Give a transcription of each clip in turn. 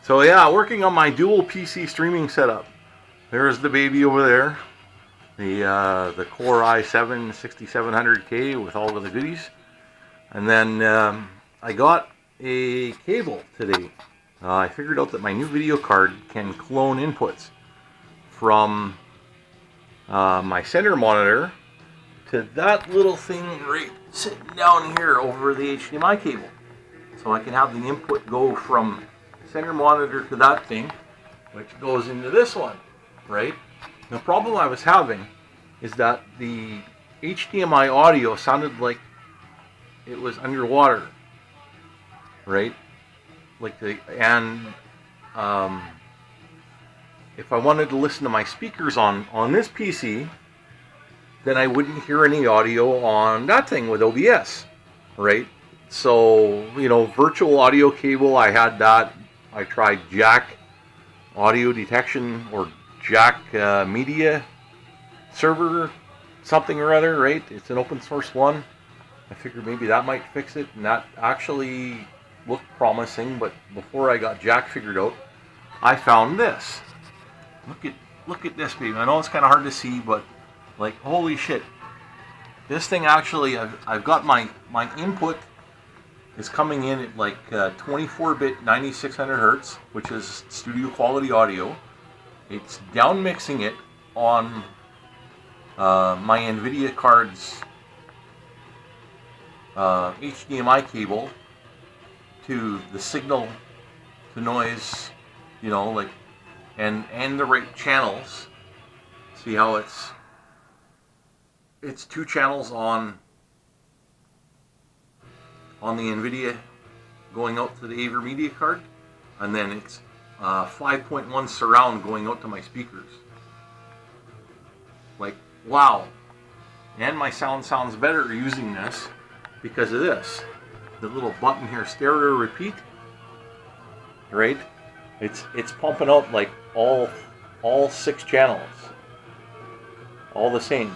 So yeah, working on my dual PC streaming setup. There's the baby over there, the Core i7 6700K with all of the goodies, and then I got a cable today. I figured out that my new video card can clone inputs from my center monitor to that little thing right sitting down here over the HDMI cable. So I can have the input go from center monitor to that thing, which goes into this one, right? The problem I was having is that the HDMI audio sounded like it was underwater, right? If I wanted to listen to my speakers on this PC, then I wouldn't hear any audio on that thing with OBS, right? So, virtual audio cable, I had that. I tried Jack audio detection or Jack media server something or other, right? It's an open source one. I figured maybe that might fix it, and that actually looked promising. But before I got Jack figured out, I found this. Look at this, baby. I know it's kind of hard to see, but like, holy shit! This thing actually, I've got my input is coming in at like 24-bit 9600 hertz, which is studio quality audio. It's down mixing it on my NVIDIA card's HDMI cable to the signal to noise, and the right channels. See how it's two channels on the NVIDIA going out to the AverMedia card, and then it's 5.1 surround going out to my speakers. Like, wow. And my sound sounds better using this because of this. The little button here, stereo repeat, right? It's pumping out like all 6 channels, all the same.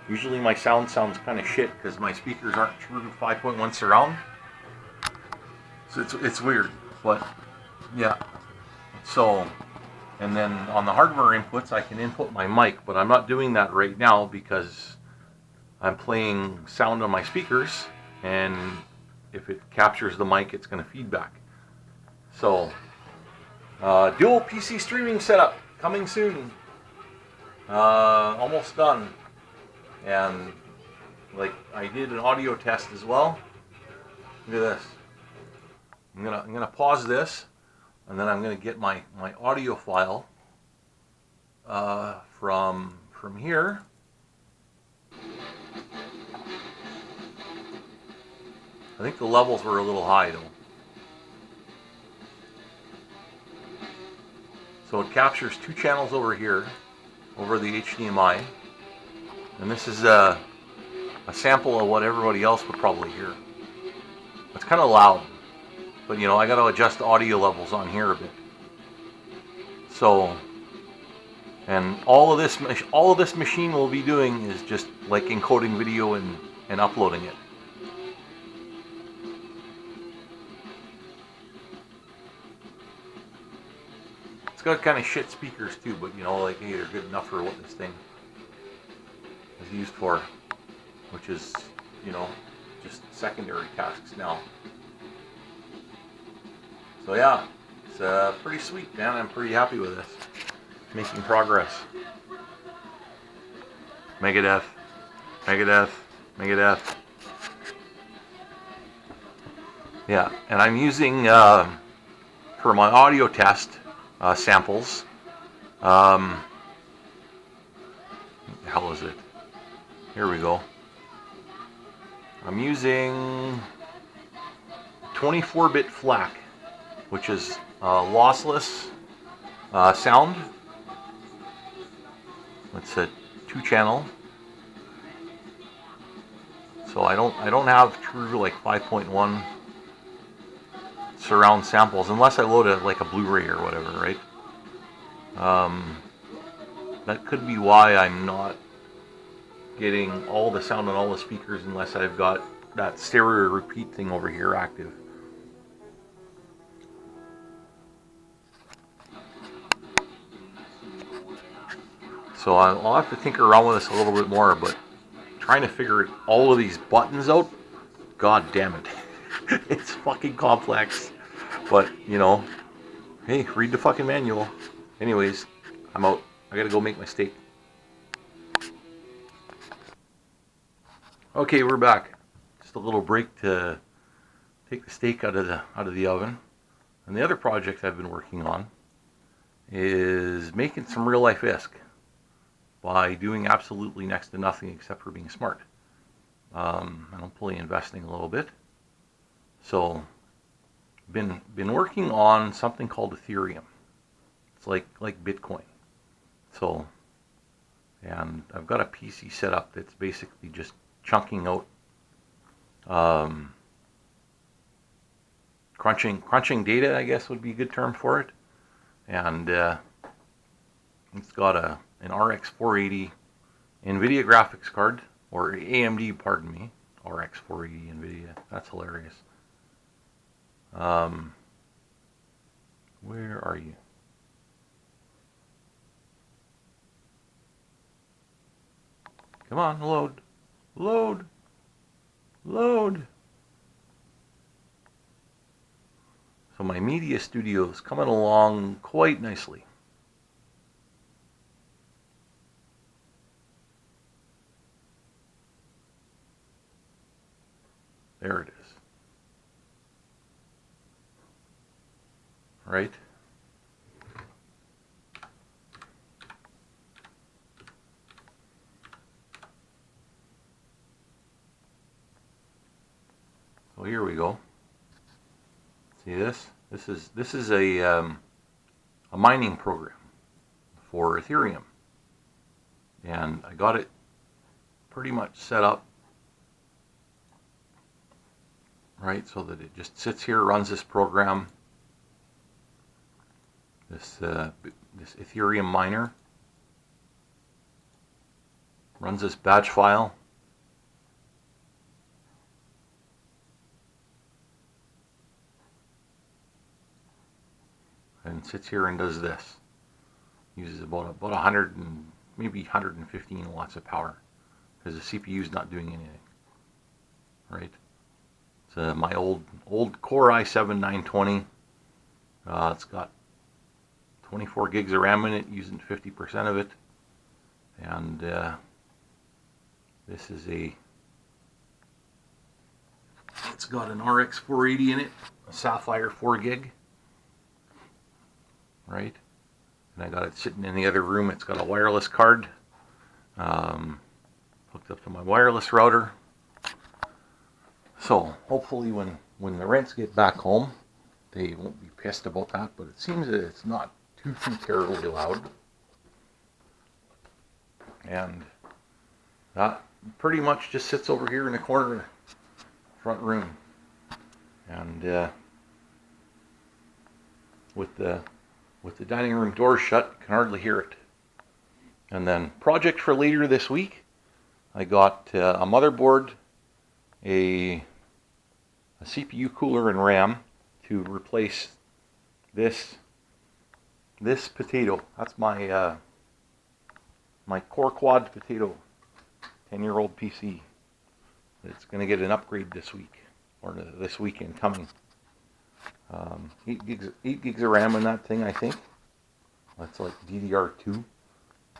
Usually my sound sounds kind of shit because my speakers aren't true 5.1 surround. So it's weird, but yeah. So, and then on the hardware inputs, I can input my mic, but I'm not doing that right now because I'm playing sound on my speakers, and if it captures the mic, it's going to feedback. So, dual PC streaming setup coming soon. Almost done. And like, I did an audio test as well. Look at this. I'm gonna pause this, and then I'm gonna get my audio file from here. I think the levels were a little high though. So it captures 2 channels over here, over the HDMI. And this is a sample of what everybody else would probably hear. It's kind of loud, but I got to adjust the audio levels on here a bit. So, and all of this machine will be doing is just like encoding video and uploading it. It's got kind of shit speakers too, but hey, they're good enough for what this thing is used for, which is, just secondary tasks now. So yeah, it's pretty sweet, man. I'm pretty happy with this. Making progress. Megadeth, Megadeth, Megadeth. Yeah, and I'm using for my audio test samples. What the hell is it? Here we go. I'm using 24-bit FLAC, which is lossless sound. It's a 2-channel. So I don't have true like 5.1 surround samples unless I load like a Blu-ray or whatever, right? That could be why I'm not getting all the sound on all the speakers unless I've got that stereo repeat thing over here active. So I'll have to tinker around with this a little bit more, but trying to figure all of these buttons out, god damn it. It's fucking complex. But, you know, hey, read the fucking manual. Anyways, I'm out. I gotta go make my steak. Okay, we're back. Just a little break to take the steak out of the oven. And the other project I've been working on is making some real life ISK by doing absolutely next to nothing except for being smart. And I'm fully investing a little bit. So, been working on something called Ethereum. It's like Bitcoin. So, and I've got a PC set up that's basically just chunking out, crunching data, I guess would be a good term for it. And it's got an RX 480 NVIDIA graphics card, or AMD, pardon me, RX 480 NVIDIA. That's hilarious. Where are you? Come on, load. Load. Load. So my media studio is coming along quite nicely. There it is. Right? So here we go. See this? This is a mining program for Ethereum, and I got it pretty much set up right so that it just sits here, runs this program, this Ethereum miner, runs this batch file. And sits here and does this. Uses about 100 and maybe 115 watts of power because the CPU is not doing anything. Right? It's my old Core i7 920. It's got 24 gigs of RAM in it, using 50% of it. And this is it's got an RX 480 in it, a Sapphire 4 gig. Right, and I got it sitting in the other room. It's got a wireless card hooked up to my wireless router. So hopefully when the rents get back home, they won't be pissed about that, but it seems that it's not too terribly loud. And that pretty much just sits over here in the corner of the front room. And with the dining room doors shut, you can hardly hear it. And then project for later this week, I got a motherboard, a CPU cooler and RAM to replace this potato. That's my my Core Quad potato, 10-year-old PC. It's going to get an upgrade this week, or this weekend coming. 8 gigs of RAM in that thing, I think. That's like DDR2,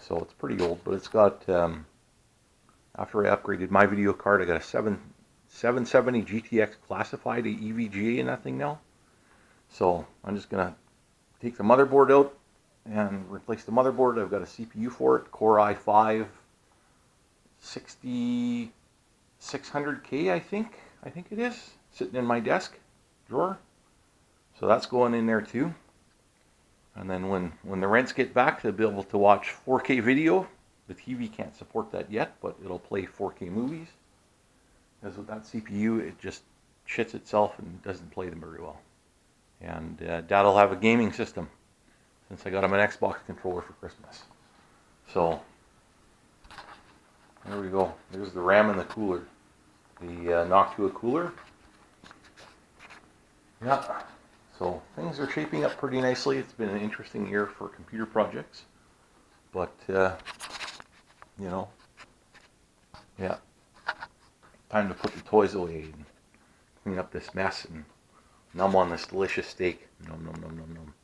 so it's pretty old, but it's got, after I upgraded my video card, I got a 770 GTX classified EVGA in that thing now. So I'm just going to take the motherboard out and replace the motherboard. I've got a CPU for it, Core i5 6600K, I think it is, sitting in my desk drawer. So that's going in there too. And then when the rents get back, they'll be able to watch 4K video. The TV can't support that yet, but it'll play 4K movies. Because with that CPU, it just shits itself and doesn't play them very well. And Dad'll have a gaming system, since I got him an Xbox controller for Christmas. So there we go. There's the RAM and the cooler. The Noctua cooler. Yeah. So things are shaping up pretty nicely. It's been an interesting year for computer projects, But, you know, yeah. Time to put the toys away and clean up this mess and nom on this delicious steak. Nom nom nom nom nom.